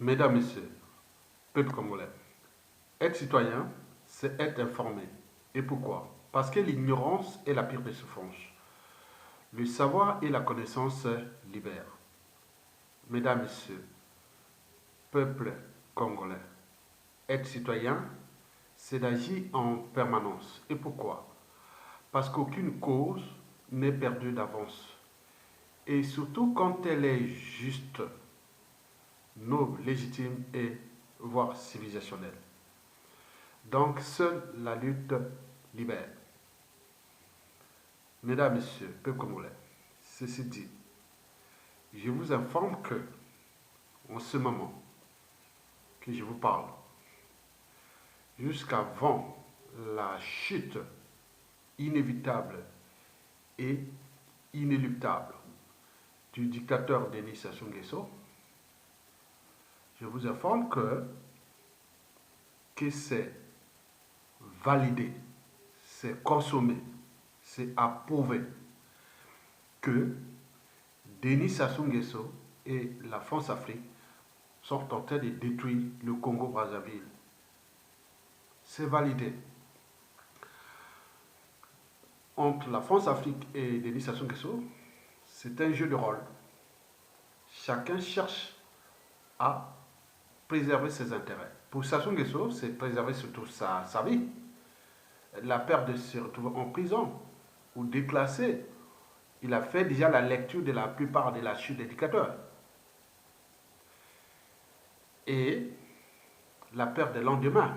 Mesdames, Messieurs, peuple congolais, être citoyen, c'est être informé. Et pourquoi? Parce que l'ignorance est la pire des souffrances. Le savoir et la connaissance libèrent. Mesdames, Messieurs, peuple congolais, être citoyen, c'est d'agir en permanence. Et pourquoi? Parce qu'aucune cause n'est perdue d'avance. Et surtout quand elle est juste, noble, légitime et voire civilisationnelle. Donc seule la lutte libère. Mesdames, Messieurs, peuple congolais, ceci dit, je vous informe que, en ce moment que je vous parle, jusqu'avant la chute inévitable et inéluctable du dictateur Denis Sassou Nguesso, je vous informe que c'est validé, c'est consommé, c'est approuvé que Denis Sassou Nguesso et la France-Afrique sont en train de détruire le Congo-Brazzaville. C'est validé. Entre la France-Afrique et Denis Sassou Nguesso, c'est un jeu de rôle. Chacun cherche à préserver ses intérêts. Pour Sassou Nguesso, c'est préserver surtout sa vie. La peur de se retrouver en prison ou déclassé. Il a fait déjà la lecture de la plupart de la chute des dictateurs. Et la peur des lendemains.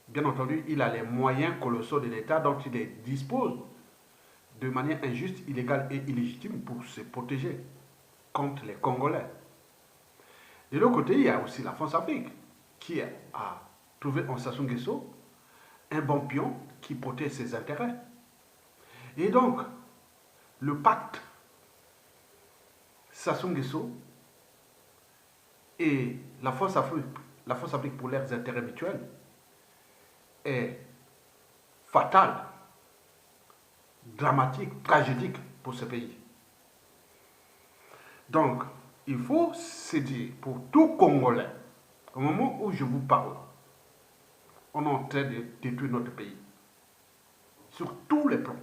Bien entendu, il a les moyens colossaux de l'État dont il dispose de manière injuste, illégale et illégitime pour se protéger contre les Congolais. De l'autre côté, il y a aussi la France-Afrique qui a trouvé en Sassou Nguesso un bon pion qui protège ses intérêts. Et donc, le pacte Sassou Nguesso et la France-Afrique pour leurs intérêts mutuels est fatal, dramatique, tragédique pour ce pays. Donc, il faut se dire, pour tout Congolais, au moment où je vous parle, on est en train de détruire notre pays. Sur tous les plans.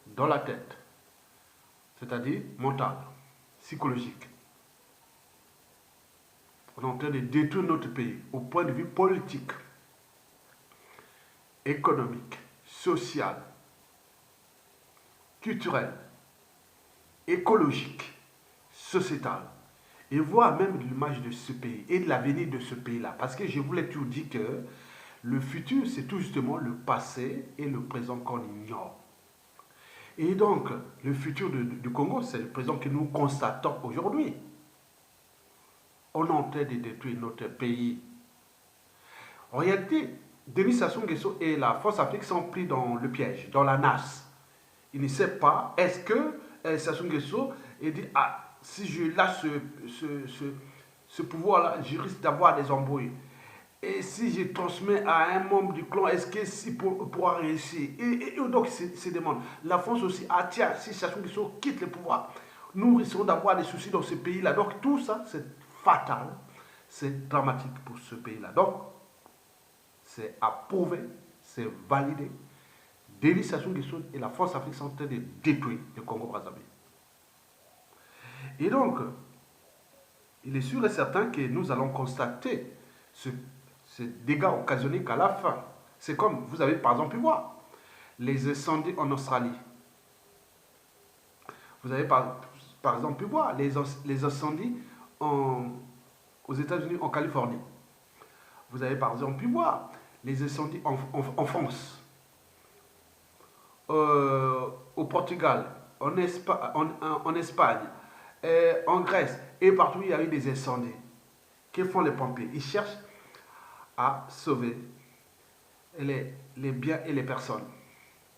Dans la tête, c'est-à-dire mental, psychologique. On est en train de détruire notre pays au point de vue politique, économique, social, culturel, écologique, sociétal, et voir même l'image de ce pays et de l'avenir de ce pays-là. Parce que je voulais toujours dire que le futur, c'est tout justement le passé et le présent qu'on ignore. Et donc, le futur du Congo, c'est le présent que nous constatons aujourd'hui. On est en train de détruire notre pays. En réalité, Denis Sassou Nguesso et la France-Afrique sont pris dans le piège, dans la nasse. Il ne sait pas, est-ce que Sassou Nguesso dit, ah, si je lâche ce pouvoir-là, je risque d'avoir des embrouilles. Et si je transmets à un membre du clan, est-ce qu'il pourra réussir? Et donc, c'est demande. La France aussi, ah tiens, si Sassou Nguesso quitte le pouvoir, nous risquons d'avoir des soucis dans ce pays-là. Donc, tout ça, c'est fatal, c'est dramatique pour ce pays-là. Donc, c'est approuvé, c'est validé. Denis Sassou Nguesso et la France-Afrique sont en train de détruire le Congo-Brazzaville. Et donc, il est sûr et certain que nous allons constater ces dégâts occasionnés qu'à la fin. C'est comme, vous avez par exemple pu voir, les incendies en Australie. Vous avez par exemple pu voir les incendies aux États-Unis, en Californie. Vous avez par exemple pu voir les incendies en France, au Portugal, en Espagne, en Grèce, et partout il y a eu des incendies. Que font les pompiers? Ils cherchent à sauver les biens et les personnes.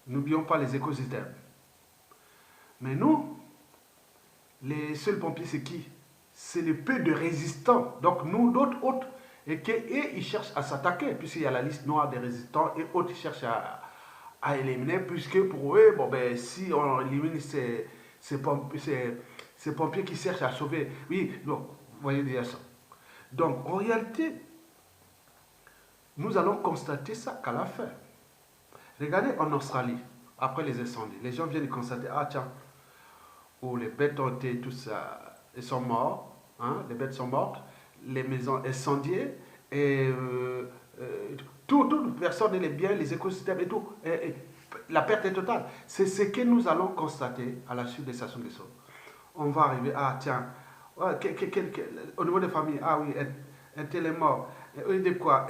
N'oublions pas les écosystèmes. Mais nous, les seuls pompiers, c'est qui? C'est le peu de résistants. Donc nous, d'autres autres, et ils cherchent à s'attaquer, puisqu'il y a la liste noire des résistants, et autres cherchent à éliminer, puisque pour eux, bon, ben, si on élimine ces pompiers qui cherchent à sauver, oui, donc, voyez déjà ça. Donc, en réalité, nous allons constater ça qu'à la fin. Regardez en Australie, après les incendies, les gens viennent constater, ah tiens, où les bêtes ont été, tout ça, ils sont morts, hein, les bêtes sont mortes, les maisons incendiées, et toute personne, les biens, les écosystèmes et tout, la perte est totale. C'est ce que nous allons constater à la suite des stations de sauve. On va arriver, ah tiens, ouais, au niveau des familles, ah oui, un tel est mort, de quoi,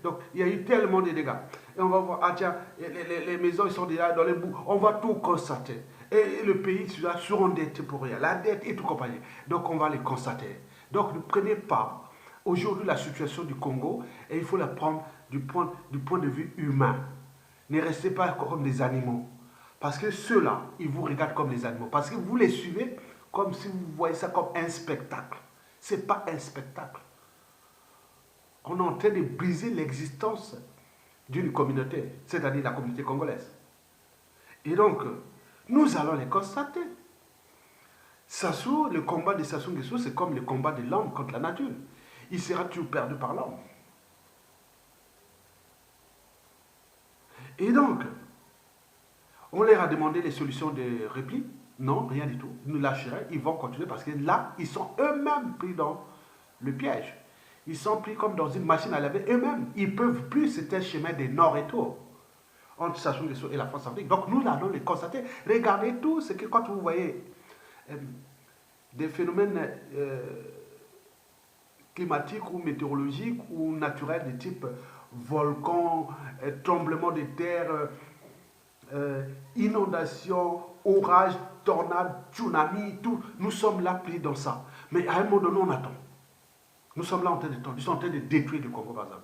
donc il y a eu tellement de dégâts. Et on va voir, ah tiens, les maisons ils sont déjà dans les bouts, on va tout constater. Et le pays sera surendetté pour rien, la dette et tout compagnie. Donc on va les constater. Donc ne prenez pas aujourd'hui la situation du Congo et il faut la prendre du point de vue humain. Ne restez pas comme des animaux. Parce que ceux-là, ils vous regardent comme des animaux. Parce que vous les suivez comme si vous voyez ça comme un spectacle. Ce n'est pas un spectacle. On est en train de briser l'existence d'une communauté, c'est-à-dire la communauté congolaise. Et donc, nous allons les constater. Sassou, le combat de Sassou Nguesso, c'est comme le combat de l'homme contre la nature. Il sera toujours perdu par l'homme. Et donc, on leur a demandé les solutions de repli. Non, rien du tout. Ils nous lâcheraient, ils vont continuer parce que là, ils sont eux-mêmes pris dans le piège. Ils sont pris comme dans une machine à laver eux-mêmes. Ils ne peuvent plus, c'est un chemin des nord-retour entre Sassou Nguesso et la France-Afrique. Donc nous allons les constater. Regardez tout ce que quand vous voyez des phénomènes climatiques ou météorologiques ou naturels de type volcan, tremblement de terre, inondations, orages, tornades, tsunamis, tout. Nous sommes là pris dans ça. Mais à un moment donné, on attend. Nous sommes là en train de temps. Ils sont en train de détruire le Congo, par exemple.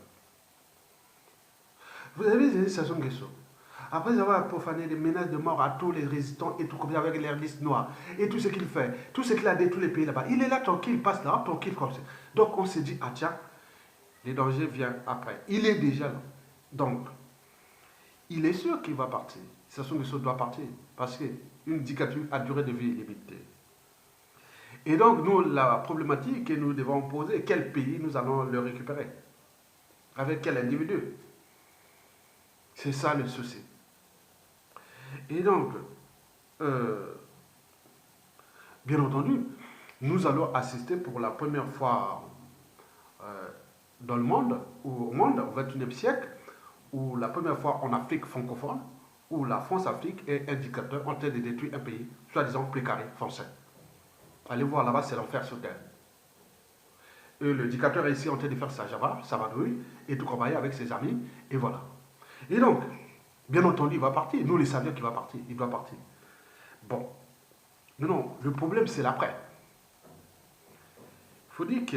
Vous avez vu Sassou Nguesso. Après avoir profané des menaces de mort à tous les résistants et tout comme ça avec les listes noires et tout ce qu'il fait, tout ce qu'il a détruit les pays là-bas, il est là tranquille, il passe là, tranquille comme ça. Donc on s'est dit, ah tiens, les dangers viennent après. Il est déjà là. Donc, il est sûr qu'il va partir. Sassou Nguesso doit partir parce qu'une dictature a durée de vie limitée. Et donc, nous, la problématique que nous devons poser, quel pays nous allons le récupérer? Avec quel individu? C'est ça le souci. Et donc, bien entendu, nous allons assister pour la première fois dans le monde, ou au monde, au XXIe siècle, ou la première fois en Afrique francophone, où la France-Afrique est un dictateur en train de détruire un pays, soi-disant précaré français. Allez voir là-bas, c'est l'enfer sur terre. Et le dictateur est ici en train de faire sa java, sa vadrouille, et tout compagnie avec ses amis, et voilà. Et donc, bien entendu, il va partir. Nous, les savions qu'il va partir. Il doit partir. Bon. Mais non, le problème, c'est l'après. Il faut dire que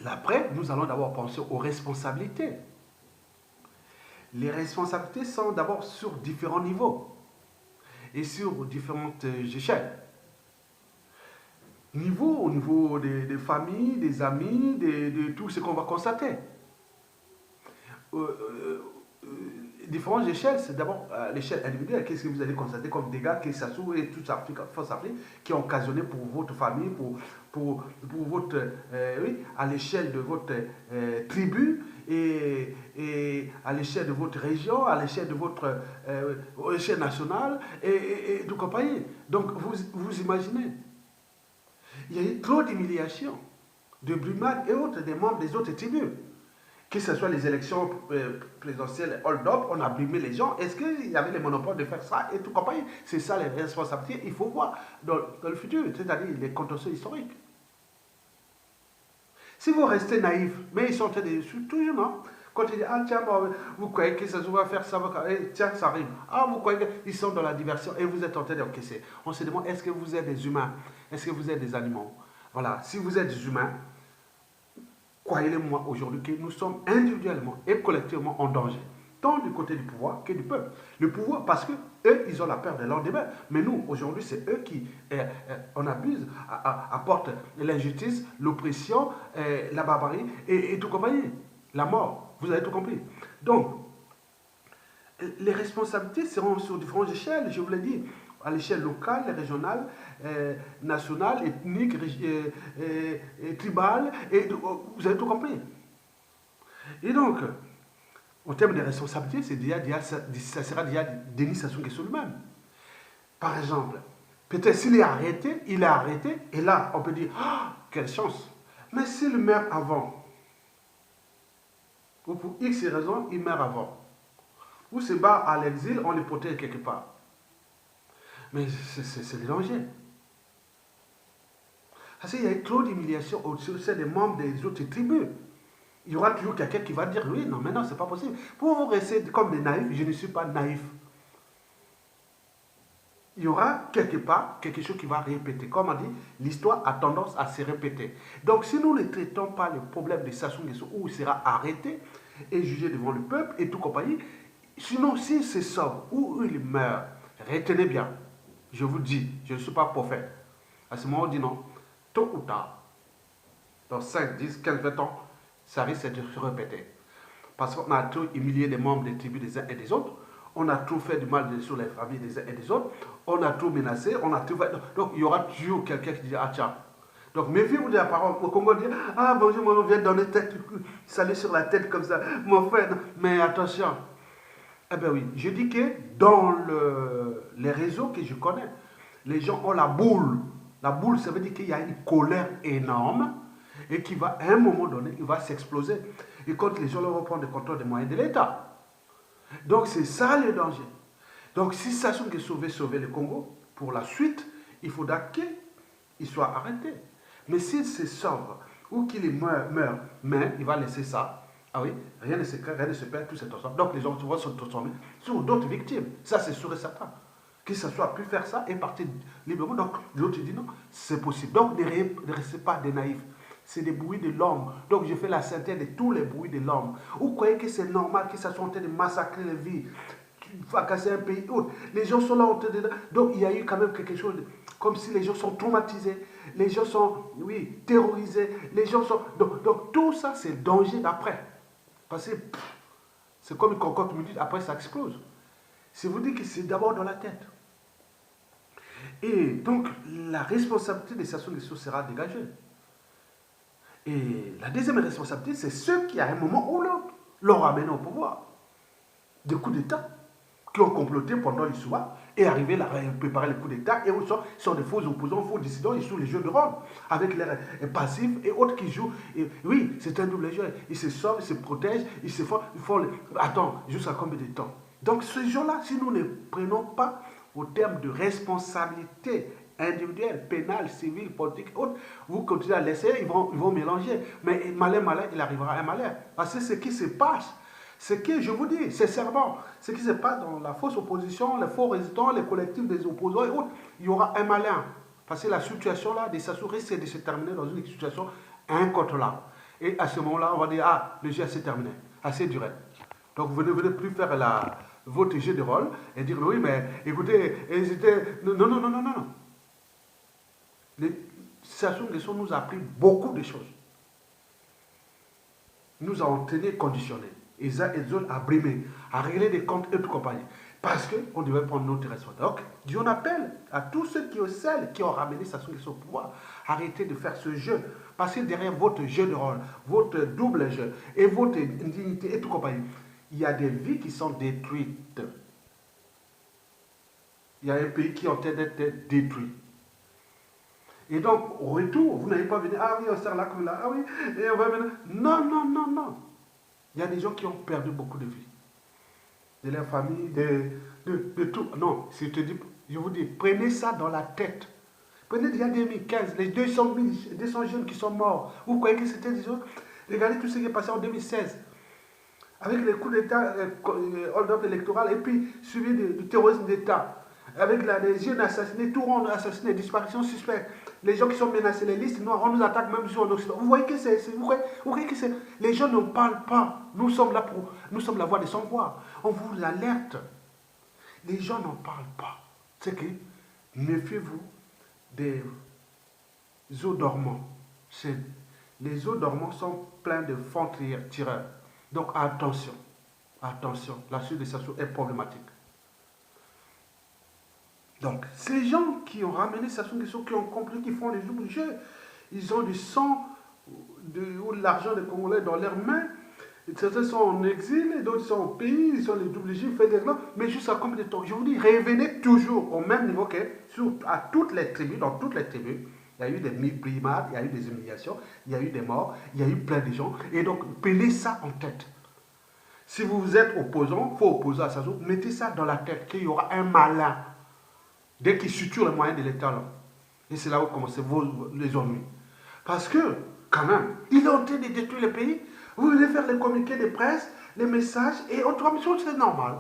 l'après, nous allons d'abord penser aux responsabilités. Les responsabilités sont d'abord sur différents niveaux et sur différentes échelles. Au niveau des familles, des amis, de tout ce qu'on va constater. Différentes échelles, c'est d'abord l'échelle individuelle. Qu'est-ce que vous allez constater comme dégâts que Sassou et toute France Afrique qui ont occasionné pour votre famille, pour votre, oui, à l'échelle de votre tribu et à l'échelle de votre région, à l'échelle de votre échelle nationale et tout compagnie. Donc vous imaginez, il y a eu trop d'humiliations, de brimades et autres des membres des autres tribus. Que ce soit les élections présidentielles hold-up, on a brimé les gens. Est-ce qu'il y avait les monopoles de faire ça et tout compagnie? C'est ça les responsabilités. Il faut voir dans le futur, c'est-à-dire les contentieux historiques. Si vous restez naïf, mais ils sont en train de toujours, non? Quand ils disent, ah tiens, vous croyez que ça va faire ça, tiens, ça arrive. Ah, vous croyez qu'ils sont dans la diversion et vous êtes en train d'encaisser. On se demande, est-ce que vous êtes des humains? Est-ce que vous êtes des animaux? Voilà, si vous êtes des humains, croyez-le-moi aujourd'hui que nous sommes individuellement et collectivement en danger, tant du côté du pouvoir que du peuple. Le pouvoir, parce que eux, ils ont la peur de lendemain. Mais nous, aujourd'hui, c'est eux qui on abuse, apportent l'injustice, l'oppression, la barbarie et tout compagnie. La mort, vous avez tout compris. Donc, les responsabilités seront sur différentes échelles, je vous l'ai dit. à l'échelle locale, régionale, nationale, ethnique, tribale, et vous avez tout compris. Et donc, en termes de responsabilité, ça sera déjà Denis Sassou Nguesso lui-même. Par exemple, peut-être s'il est arrêté, et là, on peut dire, oh, quelle chance. Mais s'il meurt avant, ou pour X raisons, il meurt avant, ou se bat à l'exil, on le protège quelque part. Mais c'est le danger. Parce qu'il y a trop d'humiliation au sein des membres des autres tribus. Il y aura toujours quelqu'un qui va dire, oui, non, mais non, c'est pas possible. Pour vous rester comme des naïfs, je ne suis pas naïf. Il y aura quelque part quelque chose qui va répéter. Comme on dit, l'histoire a tendance à se répéter. Donc, si nous ne traitons pas le problème de Sassou Nguesso, où il sera arrêté et jugé devant le peuple et tout compagnie, sinon, s'il se sauve ou il meurt, retenez bien, je vous dis, je ne suis pas prophète. À ce moment, on dit non, tôt ou tard, dans 5, 10, 15, 20 ans, ça risque de se répéter. Parce qu'on a trop humilié les membres des tribus des uns et des autres. On a trop fait du mal sur les familles des uns et des autres. On a trop menacé. On a tout fait. Donc, il y aura toujours quelqu'un qui dit, ah tiens. Donc, méfiez-vous de la parole. Au Congo, dit, ah bonjour, on vient donner tête, salut sur la tête comme ça. Mon frère, mais attention. Eh bien oui, je dis que dans les réseaux que je connais, les gens ont la boule. La boule, ça veut dire qu'il y a une colère énorme et qui va, à un moment donné, il va s'exploser. Et quand les gens vont reprendre le contrôle des moyens de l'État. Donc c'est ça le danger. Donc si Sassou Nguesso veut sauver le Congo, pour la suite, il faudra qu'il soit arrêté. Mais s'il se sauve ou qu'il meurt, mais il va laisser ça. Ah oui, rien ne se crée, rien ne se perd, tout c'est ensemble. Donc les gens vont se transformer sur d'autres victimes. Ça c'est sûr et certain. Que ce soit pu faire ça et partir librement. Donc l'autre dit non, c'est possible. Donc ne restez pas des naïfs. C'est des bruits de l'homme. Donc je fais la synthèse de tous les bruits de l'homme. Vous croyez que c'est normal que ça soit en train de massacrer les vies, fracasser un pays autre. Les gens sont là en train de... Donc il y a eu quand même quelque chose, comme si les gens sont traumatisés, les gens sont, oui, terrorisés, les gens sont... Donc tout ça c'est le danger d'après. Parce que c'est comme une cocotte minute, après ça explose. C'est vous dire que c'est d'abord dans la tête. Et donc la responsabilité des Sassou Nguesso sera dégagée. Et la deuxième responsabilité, c'est ceux qui, à un moment ou l'autre, l'ont ramené au pouvoir. Des coups d'État qui ont comploté pendant l'histoire et arrivé à préparer les coups d'État et autres sont des faux opposants, faux dissidents, ils jouent les jeux de rôle avec les passifs et autres qui jouent. Et oui, c'est un double jeu. Ils se sauvent, ils se protègent, ils font attends, jusqu'à combien de temps? Donc ces gens-là, si nous ne prenons pas au terme de responsabilité individuelle, pénale, civile, politique, autre, vous continuez à laisser, ils vont mélanger. Mais malin, il arrivera un malheur. Parce que ce qui se passe, ce que je vous dis, c'est sincèrement, ce qui se passe dans la fausse opposition, les faux résistants, les collectifs des opposants et autres, il y aura un malin. Parce que la situation là des Sassou risque de se terminer dans une situation incontrôlable. Et à ce moment-là, on va dire, ah, le jeu s'est terminé, assez duré. Donc vous ne venez plus faire votre jeu de rôle et dire, oui, mais écoutez, non, non, non, non, non, non. Les Sassou Nguesso nous a appris beaucoup de choses. Nous avons tenu conditionnés. Ils ont à brimer, à régler des comptes et tout compagnie. Parce qu'on devait prendre notre responsabilité. Donc, Dieu appelle à tous ceux qui ont ramené Sassou Nguesso au pouvoir. Arrêtez de faire ce jeu. Parce que derrière votre jeu de rôle, votre double jeu et votre indignité et tout compagnie, il y a des vies qui sont détruites. Il y a un pays qui est en train d'être détruit. Et donc, au retour, vous n'allez pas venir, ah oui, on sert là comme là, ah oui, et on va venir. Non, non, non, non. Il y a des gens qui ont perdu beaucoup de vie. De leur famille, de tout. Non, je vous dis, prenez ça dans la tête. Prenez déjà 2015, les 200 jeunes qui sont morts. Vous croyez que c'était des autres? Regardez tout ce qui est passé en 2016. Avec les coups d'État, hold-up électoral, et puis suivi du terrorisme d'État. Avec les jeunes assassinés, tout rond assassinés, disparitions suspectes. Les gens qui sont menacés, les listes noires, on nous attaque même sur Occident. Vous voyez que vous voyez que les gens ne parlent pas. Nous sommes la voix des sans-voix. On vous alerte. Les gens n'en parlent pas. C'est que, méfiez-vous des eaux dormants. Les eaux dormants sont pleins de fonds tireurs. Donc attention, attention, la suite de Sassou est problématique. Donc, ces gens qui ont ramené Sassou Nguesso, qui ont compris qu'ils font les obligés, ils ont du sang ou de l'argent des Congolais dans leurs mains. Certains sont en exil, et d'autres sont au pays, ils sont les obligés, ils font des grands. Mais jusqu'à combien de temps? Je vous dis, revenez toujours au même niveau que à toutes les tribus, dans toutes les tribus. Il y a eu des brimades, il y a eu des humiliations, il y a eu des morts, il y a eu plein de gens. Et donc, prenez ça en tête. Si vous êtes opposant, il faut opposer à Sassou, mettez ça dans la tête qu'il y aura un malin dès qu'il suture les moyens de l'État là. Et c'est là où commencent les ennuis. Parce que, quand même, il est en train de détruire le pays. Vous voulez faire les communiqués de presse, les messages, et autrement, c'est normal.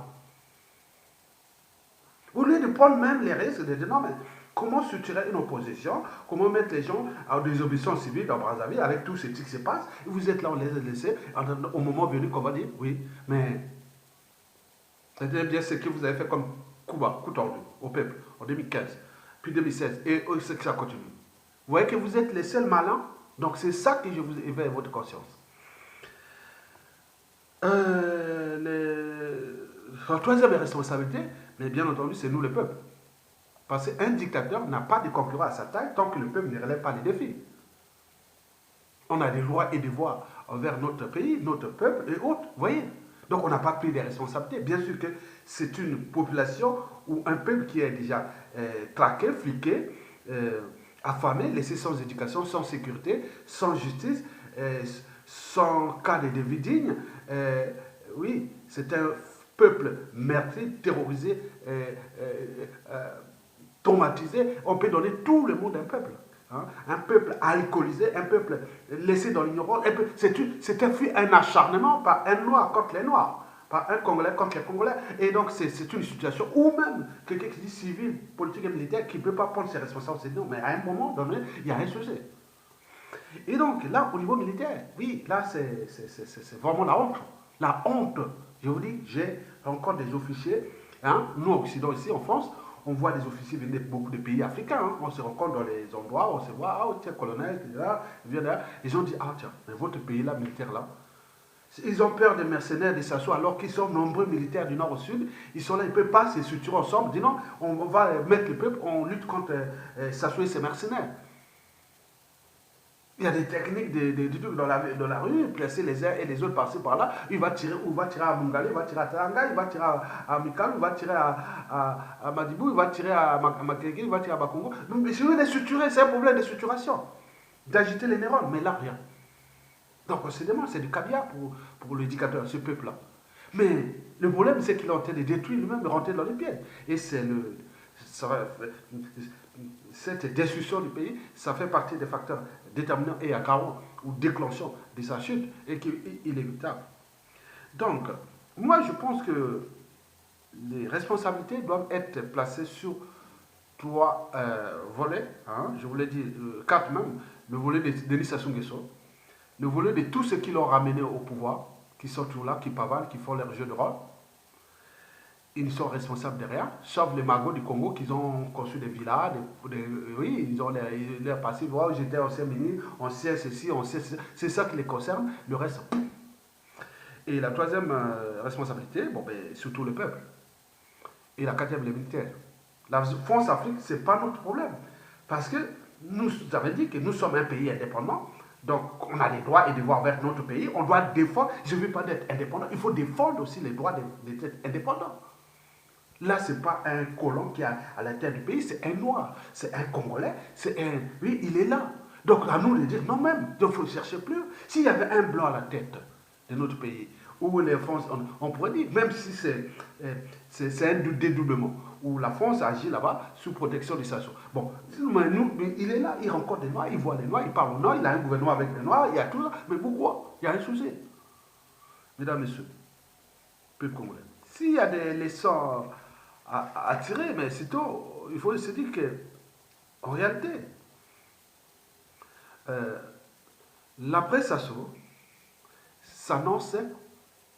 Vous voulez de prendre même les risques de dire non, mais comment suturer une opposition, comment mettre les gens en désobéissance civile dans Brazzaville avec tout ce qui se passe, et vous êtes là, on les a laissés, au moment venu qu'on va dire, oui, mais c'est bien ce que vous avez fait comme coup tordu au peuple en 2015, puis 2016, et c'est que ça continue. Vous voyez que vous êtes les seuls malins, donc c'est ça que je vous éveille votre conscience. La troisième responsabilité, mais bien entendu, c'est nous le peuple. Parce qu'un dictateur n'a pas de concurrent à sa taille tant que le peuple ne relève pas les défis. On a des droits et devoirs envers notre pays, notre peuple et autres, vous voyez. Donc on n'a pas pris des responsabilités. Bien sûr que c'est une population ou un peuple qui est déjà traqué, fliqué, affamé, laissé sans éducation, sans sécurité, sans justice, sans cadre de vie digne. Oui, c'est un peuple meurtri, terrorisé, traumatisé. On peut donner tout le monde à un peuple. Hein? Un peuple alcoolisé, un peuple laissé dans l'ignorance. C'est un acharnement par un noir contre les noirs, par un Congolais contre les Congolais. Et donc c'est une situation où même quelqu'un qui dit civil, politique et militaire qui ne peut pas prendre ses responsabilités. Non, mais à un moment donné, il y a un sujet. Et donc là, au niveau militaire, oui, là c'est vraiment la honte. La honte. Je vous dis, j'ai encore des officiers, hein, nous au Occident ici en France, on voit des officiers venir de beaucoup de pays africains, hein, on se rencontre dans les endroits, on se voit, ah tiens, colonel, là, il vient là, ils ont dit, ah tiens, mais votre pays là, militaire là, ils ont peur des mercenaires, des Sassou, alors qu'ils sont nombreux militaires du nord au sud, ils sont là, ils ne peuvent pas se structurer ensemble, disent non, on va mettre le peuple, on lutte contre Sassou et ses mercenaires. Il y a des techniques, des trucs dans la rue, placer les uns et les autres par-ci par-là. Il va tirer, il va tirer à Mungale, il va tirer à Taranga, il va tirer à Mikal, il va tirer à Madibou, il va tirer à Makeke, il va tirer à Bakongo. Donc, si vous voulez structurer, c'est un problème de structuration, d'agiter les neurones, mais là, rien. Donc, on se demande, c'est du caviar pour l'éducateur, ce peuple-là. Mais le problème, c'est qu'il est en train de détruire lui-même, de rentrer dans les pieds. Et c'est cette destruction du pays, ça fait partie des facteurs déterminants et aggravants ou déclenchants de sa chute et qui est inévitable. Donc, moi je pense que les responsabilités doivent être placées sur trois volets. Hein, je vous l'ai dit, quatre même. Le volet de Denis Sassou Nguesso, le volet de tous ceux qui l'ont ramené au pouvoir, qui sont toujours là, qui pavalent, qui font leur jeu de rôle. Ils ne sont responsables de rien, sauf les magots du Congo qui ont construit des villas, oui, ils ont leur passif, oh, j'étais ancien ministre, on sait ceci, on sait ceci, c'est ça qui les concerne, le reste. Et la troisième responsabilité, bon, ben, surtout le peuple. Et la quatrième, les militaires. La France Afrique, ce n'est pas notre problème. Parce que nous avons dit que nous sommes un pays indépendant, donc on a les droits et devoirs vers notre pays, on doit défendre, je ne veux pas être indépendant, il faut défendre aussi les droits d'être indépendant. Là, ce n'est pas un colon qui est à la tête du pays, c'est un noir, c'est un Congolais, c'est un... Oui, il est là. Donc, à nous de dire, non même, il ne faut chercher plus. S'il y avait un blanc à la tête de notre pays, où les France, on pourrait dire, même si c'est un dédoublement, où la France agit là-bas sous protection des Sassou. Bon, mais nous, il est là, il rencontre des Noirs, il voit les Noirs, il parle aux Noirs, il a un gouvernement avec les Noirs, il y a tout ça. Mais pourquoi? Il y a un souci. Mesdames, Messieurs, peuple congolais. S'il y a des leçons à tirer, mais sitôt, il faut se dire que, en réalité, l'après Sassou s'annonce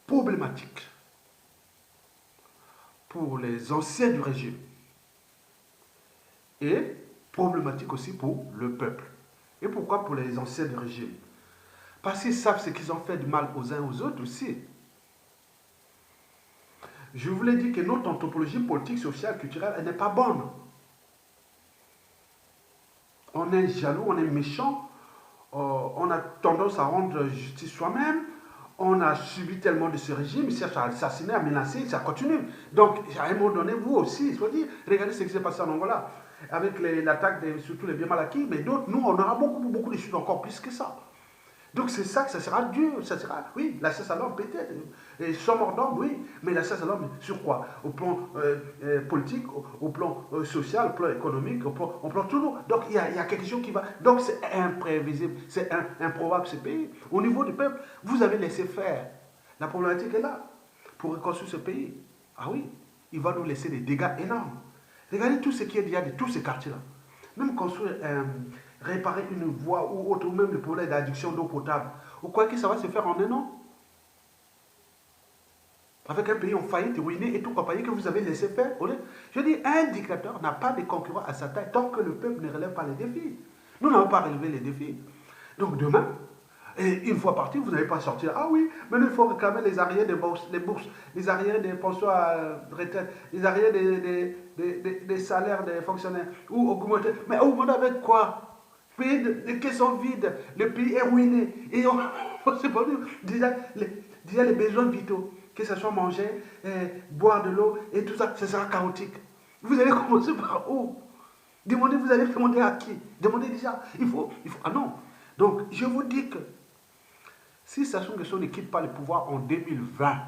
problématique pour les anciens du régime et problématique aussi pour le peuple. Et pourquoi pour les anciens du régime? Parce qu'ils savent ce qu'ils ont fait du mal aux uns aux autres aussi. Je vous l'ai dit que notre anthropologie politique, sociale, culturelle, elle n'est pas bonne. on est jaloux, on est méchant, on a tendance à rendre justice soi-même, on a subi tellement de ce régime, il cherche à assassiner, à menacer, ça continue. Donc, à un moment donné, vous aussi, il faut dire, regardez ce qui s'est passé en Angola, avec l'attaque surtout les biens mal acquis, mais d'autres, nous, on aura beaucoup de choses encore plus que ça. Donc c'est ça que ça sera dur, ça sera, oui, la chasse à l'homme peut-être, et sans mort d'homme, oui, mais la chasse à l'homme sur quoi? Au plan politique, au plan social, au plan économique, au plan tout. Donc il y a quelque chose qui va, donc c'est imprévisible, c'est improbable ce pays. Au niveau du peuple, vous avez laissé faire. La problématique est là, pour reconstruire ce pays. Ah oui, il va nous laisser des dégâts énormes. Regardez tout ce qu'il y a de tous ces quartiers-là. Même construire réparer une voie ou autre, ou même le problème d'addiction d'eau potable. Vous croyez que ça va se faire en un an? Avec un pays en faillite, ruiné et tout compagnie que vous avez laissé faire. Je dis, un dictateur n'a pas de concurrent à sa taille tant que le peuple ne relève pas les défis. Nous n'avons pas relevé les défis. Donc demain, et une fois parti, vous n'allez pas sortir. Ah oui, maintenant il faut réclamer les arriérés des bourses, les arriérés des pensions à retraite, les arriérés des salaires des fonctionnaires. Ou augmenter. Mais augmenter avec quoi? Pays de caissons vides, le pays est ruiné. Et on c'est pas déjà les besoins vitaux, que ce soit manger, boire de l'eau et tout ça, ce sera chaotique. Vous allez commencer par où? Demandez, vous allez demander à qui? Demandez déjà. Il faut. Ah non. Donc, je vous dis que si Sassou Nguesso ne quitte pas le pouvoir en 2020,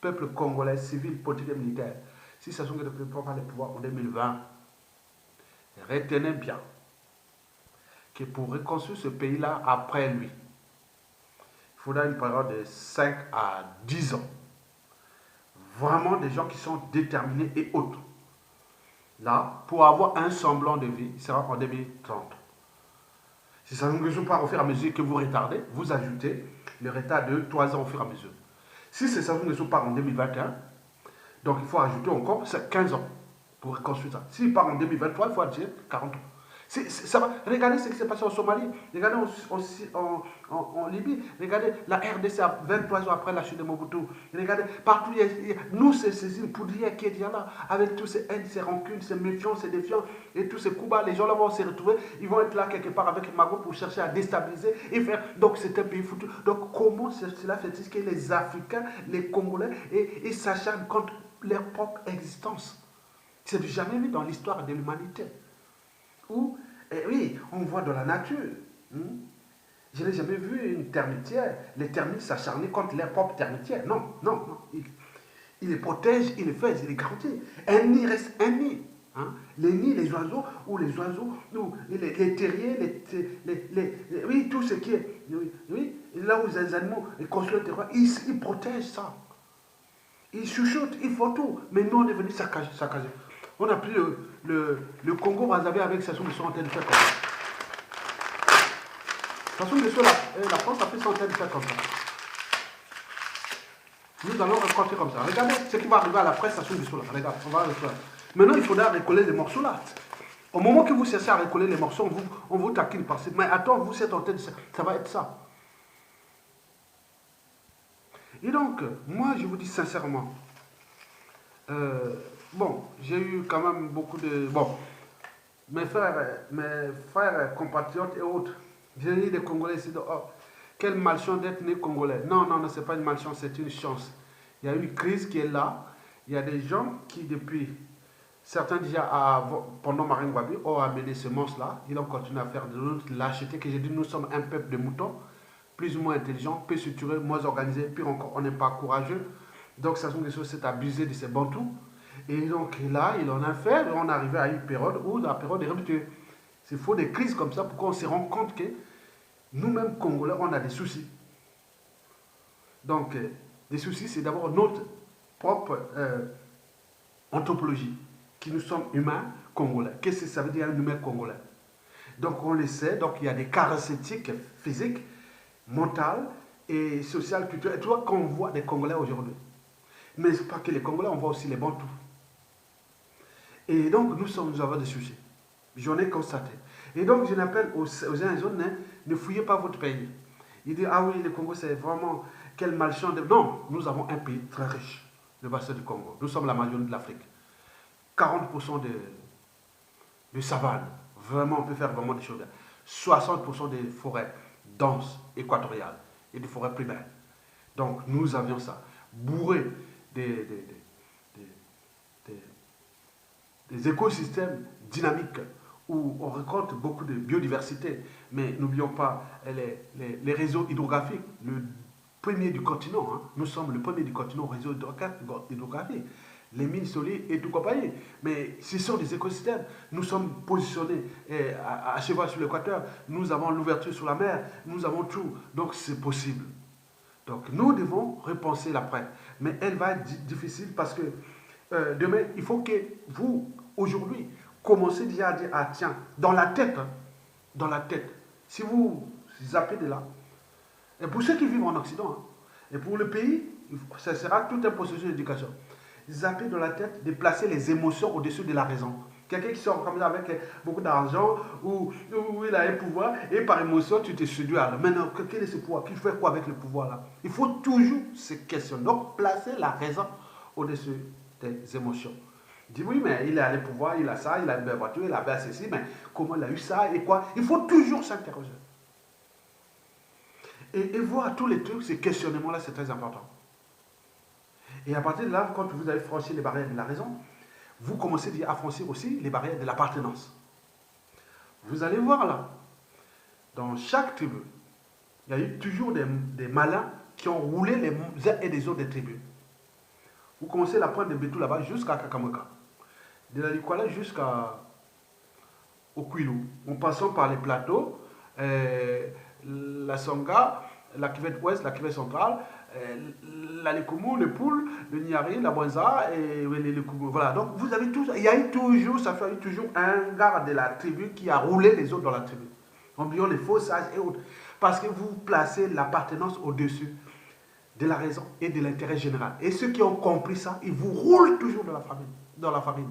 peuple congolais, civil, politique et militaire, si Sassou Nguesso ne quitte pas le pouvoir en 2020, retenez bien que pour reconstruire ce pays-là après lui, il faudra une période de 5 à 10 ans. Vraiment des gens qui sont déterminés et autres. Là, pour avoir un semblant de vie, il sera en 2030. Si ça ne joue pas au fur et à mesure que vous retardez, vous ajoutez le retard de 3 ans au fur et à mesure. Si ça ne joue pas en 2021, donc il faut ajouter encore 15 ans pour reconstruire ça. S'il part en 2023, il faut ajouter 40 ans. Ça va. Regardez ce qui s'est passé en Somalie, regardez en Libye, regardez la RDC 23 ans après la chute de Mobutu, regardez partout, nous c'est ces poudrières qui est là, avec tous ces haines, ces rancunes, ces méfiances, ces défiances et tous ces coups bas, les gens là vont se retrouver, ils vont être là quelque part avec Mago pour chercher à déstabiliser et faire, donc c'est un pays foutu. Donc comment cela fait-il que les Africains, les Congolais, et s'acharnent contre leur propre existence? C'est du jamais vu dans l'histoire de l'humanité. Où, oui, on voit dans la nature. Je n'ai jamais vu une termitière, les termites s'acharner contre leur propre termitière. Non, non, non. Il les protège, il les fait, il les garantit. Un nid reste un nid. Les nids, les oiseaux, ou les oiseaux, ou les terriers, oui, tout ce qui est, oui, là où les animaux construisent le terroir, ils protègent ça. Ils chuchotent, ils font tout. Mais nous, on est venus saccager. On a pris le Congo Brazzaville avec Sassou Nguesso en train de faire comme ça. Sassou Nguesso, la France a pris ça en train de faire comme ça. Nous allons raconter comme ça. Regardez ce qui va arriver à la presse Sassou Nguesso là. Regarde, on va refaire. Maintenant, il faudra recoller les morceaux là. Au moment que vous cherchez à recoller les morceaux, on vous taquine par mais attends, vous êtes en train de ça va être ça. Et donc, moi, je vous dis sincèrement, bon, j'ai eu quand même beaucoup de... Bon, mes frères compatriotes et autres, j'ai eu des Congolais ici, oh, quelle malchance d'être né Congolais. Non, non, non, ce n'est pas une malchance, c'est une chance. Il y a une crise qui est là. Il y a des gens qui, depuis, certains déjà, pendant Marine Ngouabi, ont amené ce monstre-là. Ils ont continué à faire de notre lâcheté, que j'ai dit, nous sommes un peuple de moutons, plus ou moins intelligent, plus structuré, moins organisé, pire encore, on n'est pas courageux. Donc, Sassou Nguesso s'est abusé de ces bantous. Et donc là, il en a fait, on est arrivé à une période où la période est rupture. Il faut des crises comme ça pour qu'on se rende compte que nous-mêmes, Congolais, on a des soucis. Donc, des soucis, c'est d'abord notre propre anthropologie, qui nous sommes humains Congolais. Qu'est-ce que ça veut dire un humain Congolais? Donc, on le sait, donc il y a des caractéristiques physiques, mentales et sociales, culturelles. Et tu vois qu'on voit des Congolais aujourd'hui. Mais ce n'est pas que les Congolais, on voit aussi les Bantous. Et donc, nous avons des soucis. J'en ai constaté. Et donc, je n'appelle aux uns et aux autres, ne fouillez pas votre pays. Ils disent, ah oui, le Congo, c'est vraiment quel malchance. Non, nous avons un pays très riche, le bassin du Congo. Nous sommes la majorité de l'Afrique. 40% de savane, Vraiment, on peut faire vraiment des choses bien. 60% des forêts denses équatoriales et des forêts primaires. Donc, nous avions ça. Bourré des, des, des, des- des écosystèmes dynamiques où on récolte beaucoup de biodiversité. Mais n'oublions pas les réseaux hydrographiques. Le premier du continent, hein. Nous sommes le premier du continent au réseau hydrographique. Les mines solides et tout compagnie. Mais ce sont des écosystèmes. Nous sommes positionnés à cheval sur l'équateur. Nous avons l'ouverture sur la mer. Nous avons tout. Donc c'est possible. Donc nous devons repenser l'après. Mais elle va être difficile parce que demain, il faut que vous, aujourd'hui, commencez déjà à dire, ah tiens, dans la tête, hein, dans la tête, si vous zappez de là, et pour ceux qui vivent en Occident, hein, et pour le pays, ça sera tout un processus d'éducation. Zapper dans la tête de placer les émotions au-dessus de la raison. Quelqu'un qui sort comme ça avec beaucoup d'argent ou il a un pouvoir et par émotion tu te séduis. Maintenant, quel est ce pouvoir? Qui fait quoi avec le pouvoir là? Il faut toujours se questionner. Donc, placer la raison au-dessus des émotions. Dis oui, mais il a le pouvoir, il a ça, il a une belle voiture, il a bien ceci, mais comment il a eu ça et quoi? Il faut toujours s'interroger. Et voir tous les trucs, ces questionnements-là, c'est très important. Et à partir de là, quand vous avez franchi les barrières de la raison, vous commencez à franchir aussi les barrières de l'appartenance. Vous allez voir là, dans chaque tribu, il y a eu toujours des malins qui ont roulé les uns et les autres des tribus. Vous commencez la pointe de Bétou là-bas jusqu'à Kakamaka. De la Likwala jusqu'à Kouilou. En passant par les plateaux, la Songa, la cuvette ouest, la cuvette centrale, la Lekumu, le Poul, le Niari, la Boinza et le Kumu. Voilà, donc vous avez tout, il y a eu toujours, ça fait toujours un gars de la tribu qui a roulé les autres dans la tribu. Oublions les faux sages et autres. Parce que vous placez l'appartenance au-dessus de la raison et de l'intérêt général. Et ceux qui ont compris ça, ils vous roulent toujours dans la famille. Dans la famille.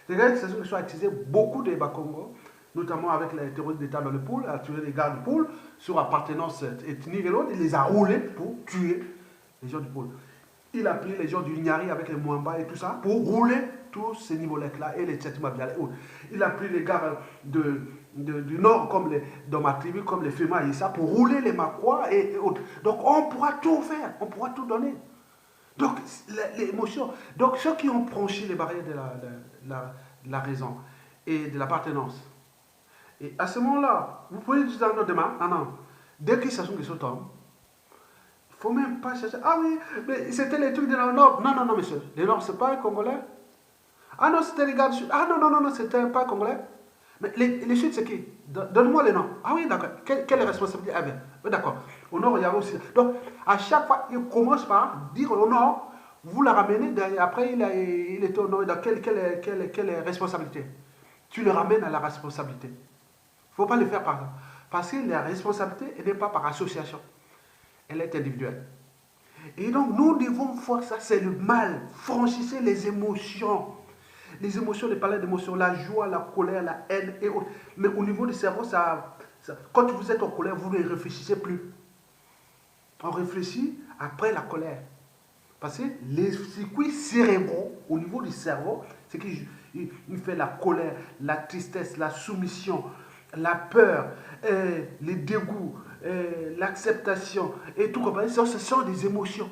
C'est vrai que c'est ce que sont utilisé beaucoup des Bakongo, notamment avec les terroristes d'État dans le pool, à tuer les gars du pool, sur appartenance ethnique et l'autre, il les a roulés pour tuer les gens du pool. Il a pris les gens du Ignari avec les Mwamba et tout ça, pour rouler tous ces niveaux-là et les Tchatimabiala et autres. Il a pris les gars du nord, comme dans ma tribu, comme les Fema et ça, pour rouler les Makwa et autres. Donc on pourra tout faire, on pourra tout donner. Donc, l'émotion. Donc, ceux qui ont franchi les barrières de la raison et de l'appartenance, et à ce moment-là, vous pouvez dire dans demain, non, dès qu'ils se sont des autres hommes, il ne faut même pas chercher. Ah oui, mais c'était les trucs de la Nord. Non, non, non, monsieur. Les Nord, ce n'est pas un Congolais. Ah non, c'était les gars du Sud. Ah non, non, non, non, c'était pas un Congolais. Mais les Sud, c'est qui? Donne-moi les noms. Ah oui, d'accord. Quelle responsabilité avait? Oui, d'accord. Au Nord, il y avait aussi. Donc, à chaque fois, il commence par dire au Nord, vous la ramenez, après il est au Nord, dans quelle responsabilité? Tu le ramènes à la responsabilité. Il ne faut pas le faire par ça. Parce que la responsabilité, elle n'est pas par association. Elle est individuelle. Et donc, nous devons voir ça, c'est le mal. Franchissez les émotions. Les émotions, les palais d'émotions, la joie, la colère, la haine et autres. Mais au niveau du cerveau, quand vous êtes en colère, vous ne réfléchissez plus. On réfléchit après la colère. Parce que les circuits cérébraux, au niveau du cerveau, c'est qu'il fait la colère, la tristesse, la soumission, la peur, les dégoûts, l'acceptation et tout. Ce sont des émotions.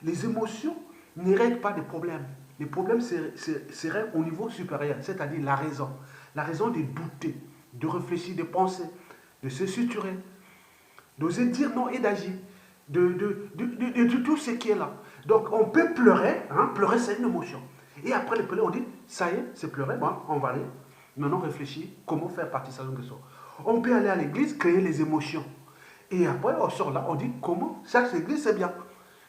Les émotions ne règlent pas des problèmes. Les problèmes seraient au niveau supérieur, c'est-à-dire la raison. La raison de douter, de réfléchir, de penser, de se suturer, d'oser dire non et d'agir, de tout ce qui est là. Donc on peut pleurer, hein, pleurer c'est une émotion. Et après le pleurer, on dit, ça y est, c'est pleurer, bon, on va aller. Maintenant réfléchir, comment faire partie de ça. On peut aller à l'église, créer les émotions. Et après, on sort là, on dit, comment? Chaque église, c'est bien.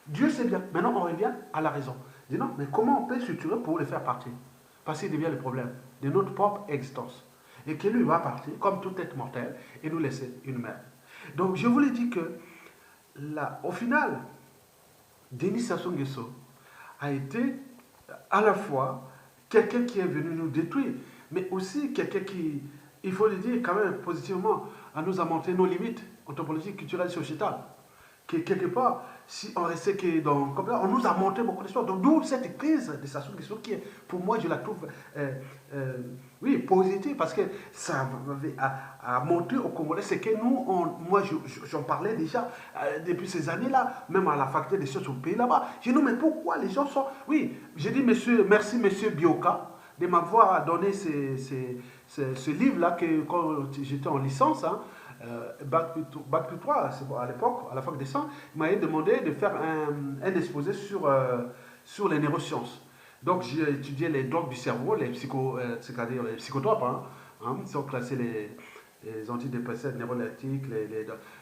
Dieu, c'est bien. Maintenant, on revient à la raison. Dis non, mais comment on peut structurer pour les faire partir? Parce qu'il devient le problème de notre propre existence. Et que lui va partir, comme tout être mortel, et nous laisser une mère. Donc, je vous l'ai dit que, là, au final, Denis Sassou Nguesso a été à la fois quelqu'un qui est venu nous détruire, mais aussi quelqu'un qui, il faut le dire quand même positivement, a nous a montré nos limites anthropologiques, culturelles, sociétales. que quelque part, si on restait que dans, comme là, on nous a montré beaucoup d'histoires. Donc, d'où cette crise de Sassou Nguesso qui est, pour moi, je la trouve, euh, oui, positive, parce que ça a montré aux Congolais ce que nous, moi, j'en parlais déjà depuis ces années-là, même à la faculté des sciences au pays là-bas. J'ai dit, non, mais pourquoi les gens sont. Oui, j'ai dit, merci, monsieur Bioka, de m'avoir donné ce livre-là que quand j'étais en licence, hein, Bac plus 3, bon, à l'époque, à la fac des sciences, il m'avait demandé de faire un exposé sur les neurosciences. Donc j'ai étudié les drogues du cerveau, c'est-à-dire les psychotropes, ils sont classés les antidépresseurs neuroleptiques,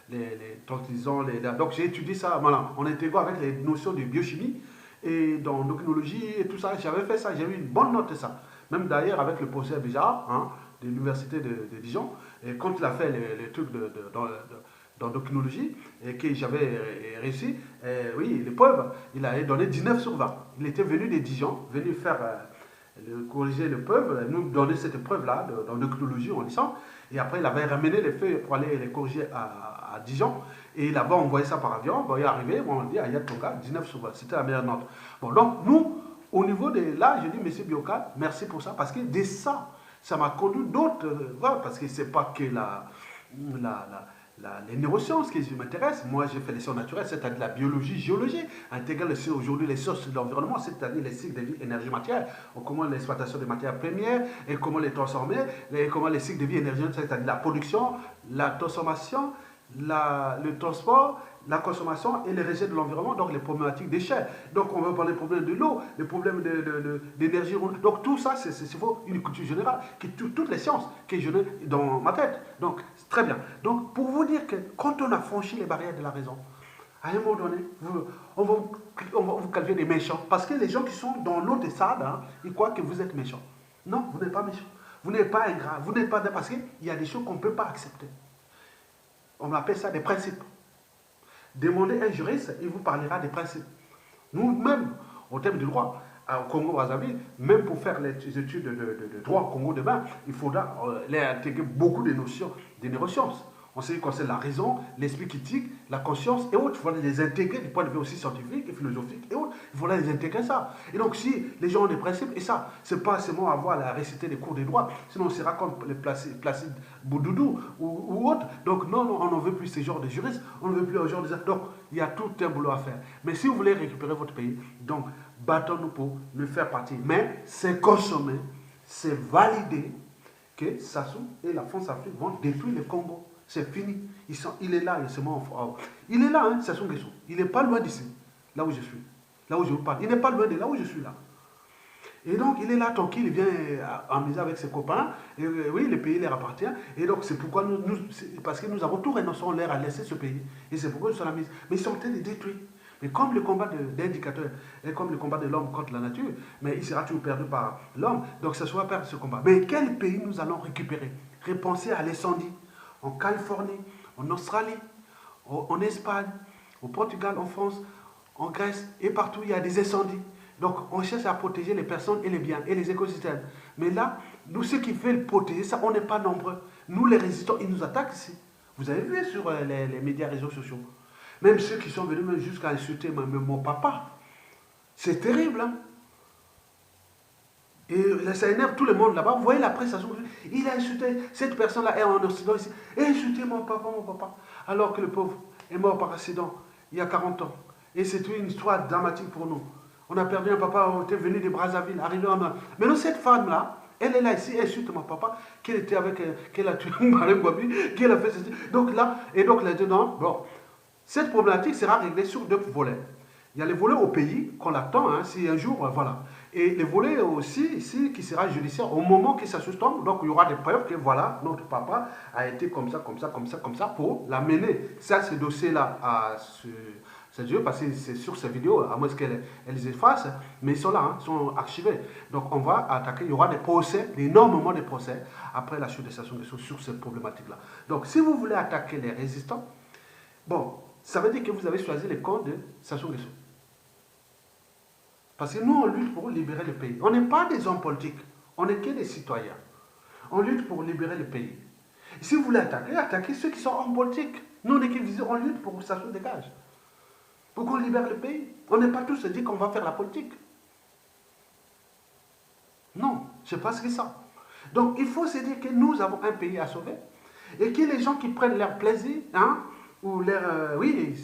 les tranquillisants. Donc j'ai étudié ça, voilà, en intégrant avec les notions de biochimie et d'endocrinologie et tout ça. J'avais fait ça, j'ai eu une bonne note de ça. Même d'ailleurs avec le professeur Bijard, de l'université de Dijon, et quand il a fait les trucs d'endocrinologie, et que j'avais réussi, oui, l'épreuve, il avait donné 19 sur 20. Il était venu de Dijon, venu faire corriger l'épreuve, nous donner cette épreuve-là d'endocrinologie en licence, et après il avait ramené les feuilles pour aller les corriger à Dijon, et il avait envoyé ça par avion. Bon, il est arrivé, bon, on dit Ayat Tonga, 19 sur 20, c'était la meilleure note. Bon, donc nous, au niveau de là, je dis, monsieur Bioka, merci pour ça, parce que de ça, ça m'a conduit d'autres, voilà, parce que c'est pas que les neurosciences qui m'intéressent. Moi, j'ai fait les sciences naturelles, c'est-à-dire la biologie, géologie, intégrer aujourd'hui les sciences de l'environnement, c'est-à-dire les cycles de vie énergie-matière, comment l'exploitation des matières premières et comment les transformer, comment les cycles de vie énergétique, c'est-à-dire la production, la transformation, le transport, la consommation et les rejets de l'environnement, donc les problématiques déchets. Donc on va parler des problèmes de l'eau, les problèmes d'énergie. Donc tout ça, c'est une culture générale, qui toutes les sciences que je n'ai dans ma tête. Donc c'est très bien. Donc pour vous dire que quand on a franchi les barrières de la raison, à un moment donné, on va vous qualifier des méchants. Parce que les gens qui sont dans l'autre stade, ils croient que vous êtes méchants. Non, vous n'êtes pas méchants. Vous n'êtes pas ingrat. Vous n'êtes pas. Parce qu'il y a des choses qu'on ne peut pas accepter. On appelle ça des principes. Demandez un juriste, il vous parlera des principes. Nous-mêmes, au thème du droit, au Congo-Brazzaville, même pour faire les études de droit au Congo demain, il faudra intégrer beaucoup de notions des neurosciences. On sait quoi c'est la raison, l'esprit critique, la conscience et autres. Il faudra les intégrer du point de vue aussi scientifique et philosophique et autres. Il faudra les intégrer ça. Et donc si les gens ont des principes, et ça, c'est pas seulement avoir à réciter des cours de droit, sinon on sera comme les Placide Boudoudou ou autres. Donc non, on n'en veut plus ces genres de juristes, on ne veut plus ce genre de... Donc il y a tout un boulot à faire. Mais si vous voulez récupérer votre pays, donc battons-nous pour le faire partie. Mais c'est consommé, c'est validé que Sassou et la France-Afrique vont détruire le Congo. C'est fini. Il est là, il est là, hein, Sassou Nguesso. Il n'est pas loin d'ici, là où je suis, là où je vous parle. Il n'est pas loin de là où je suis là. Et donc, il est là, tranquille, il vient amuser avec ses copains. Et oui, le pays leur appartient. Et donc, c'est pourquoi parce que nous avons tout renoncé, on leur a laissé ce pays. Et c'est pourquoi nous sommes la mise. Mais ils sont en train de détruire. Mais comme le combat d'indicateurs est comme le combat de l'homme contre la nature, mais il sera toujours perdu par l'homme. Donc, ce sera perdre ce combat. Mais quel pays nous allons récupérer? Repensez à l'incendie en Californie, en Australie, en Espagne, au Portugal, en France, en Grèce, et partout il y a des incendies. Donc on cherche à protéger les personnes et les biens et les écosystèmes. Mais là, nous ceux qui veulent protéger ça, on n'est pas nombreux. Nous les résistants, ils nous attaquent ici. Vous avez vu sur les médias, réseaux sociaux. Même ceux qui sont venus jusqu'à insulter mon papa. C'est terrible, hein? Et ça énerve tout le monde là-bas. Vous voyez la presse, il a insulté, cette personne-là est en Occident ici. Il a insulté mon papa. Alors que le pauvre est mort par accident il y a 40 ans. Et c'est une histoire dramatique pour nous. On a perdu un papa, on était venu de Brazzaville, arrivé en Inde. Mais non, cette femme-là, elle est là ici, elle insulte mon papa, qu'elle était avec, qu'elle a tué Marem Gwabi, qu'elle a fait ceci. Donc là, là-dedans, bon, cette problématique sera réglée sur deux volets. Il y a les volets au pays qu'on attend, hein, si un jour, voilà. Et les volets aussi ici qui sera judiciaire au moment que ça se tombe. Donc il y aura des preuves que voilà, notre papa a été comme ça pour l'amener. Ça, ce dossier-là à ce Dieu, parce que c'est sur ces vidéos, à moins qu'elles les effacent, mais ils sont là, hein, ils sont archivés. Donc on va attaquer, il y aura des procès, énormément de procès, après la chute de Sassou Nguesso sur cette problématique-là. Donc si vous voulez attaquer les résistants, bon, ça veut dire que vous avez choisi le camp de Sassou Nguesso. Parce que nous, on lutte pour libérer le pays. On n'est pas des hommes politiques, on n'est que des citoyens. On lutte pour libérer le pays. Et si vous voulez attaquer, attaquez ceux qui sont hommes politiques. Nous, on est qui on lutte pour que ça se dégage. pour qu'on libère le pays. On n'est pas tous dit qu'on va faire la politique. Non, je pense que ça. Donc il faut se dire que nous avons un pays à sauver et que les gens qui prennent leur plaisir, hein, ou leur... oui,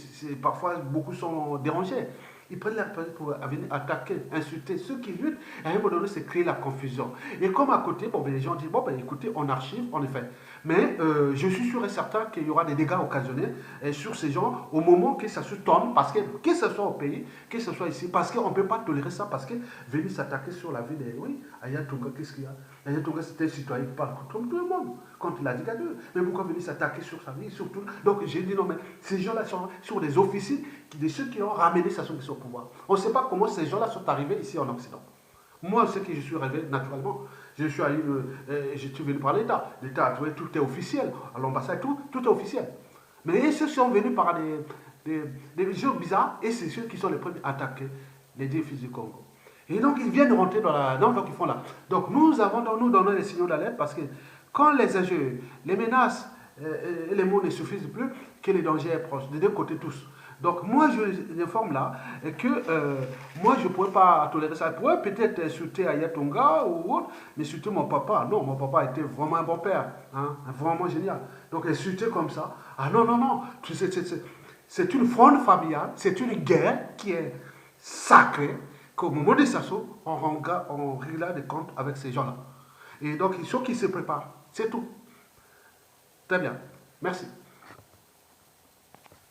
parfois beaucoup sont dérangés. Ils prennent leur plaisir pour venir attaquer, insulter ceux qui luttent. Et à un moment donné, c'est créer la confusion. Et comme à côté, bon, ben, les gens disent, bon, ben, écoutez, on archive, en effet. Mais je suis sûr et certain qu'il y aura des dégâts occasionnés sur ces gens au moment que ça se tourne, parce que ce soit au pays, que ce soit ici, parce qu'on ne peut pas tolérer ça, parce que venir s'attaquer sur la vie des... Oui, Ayatunga, qu'est-ce qu'il y a? Ayatunga, c'était un citoyen qui parle contre tout le monde, contre la dictature. Mais pourquoi venir s'attaquer sur sa vie, surtout? Donc j'ai dit non, mais ces gens-là sont sur des officiers, de ceux qui ont ramené Sassou Nguesso au pouvoir. On ne sait pas comment ces gens-là sont arrivés ici en Occident. Moi, ce que je suis arrivé naturellement, je suis venu par l'État. L'État, tout est officiel. À l'ambassade, tout est officiel. Mais ceux qui sont venus par des gens bizarres, et c'est ceux qui sont les premiers à attaquer les défis du Congo. Et donc, ils viennent rentrer dans la... Non, donc, ils font là. Donc, nous avons nous donné les signaux d'alerte parce que quand les enjeux, les menaces et les mots ne suffisent plus, que les dangers est proche, des deux côtés tous. Donc, moi, je informe là que moi, je ne pourrais pas tolérer ça. Je pourrais peut-être insulter Ayatonga ou autre, mais surtout mon papa. Non, mon papa était vraiment un bon père, hein, vraiment génial. Donc, insulter comme ça, ah non, non, non, c'est une fronde familiale, c'est une guerre qui est sacrée, qu'au moment de Sassou, on régla des comptes avec ces gens-là. Et donc, il faut qu'ils se préparent. C'est tout. Très bien. Merci.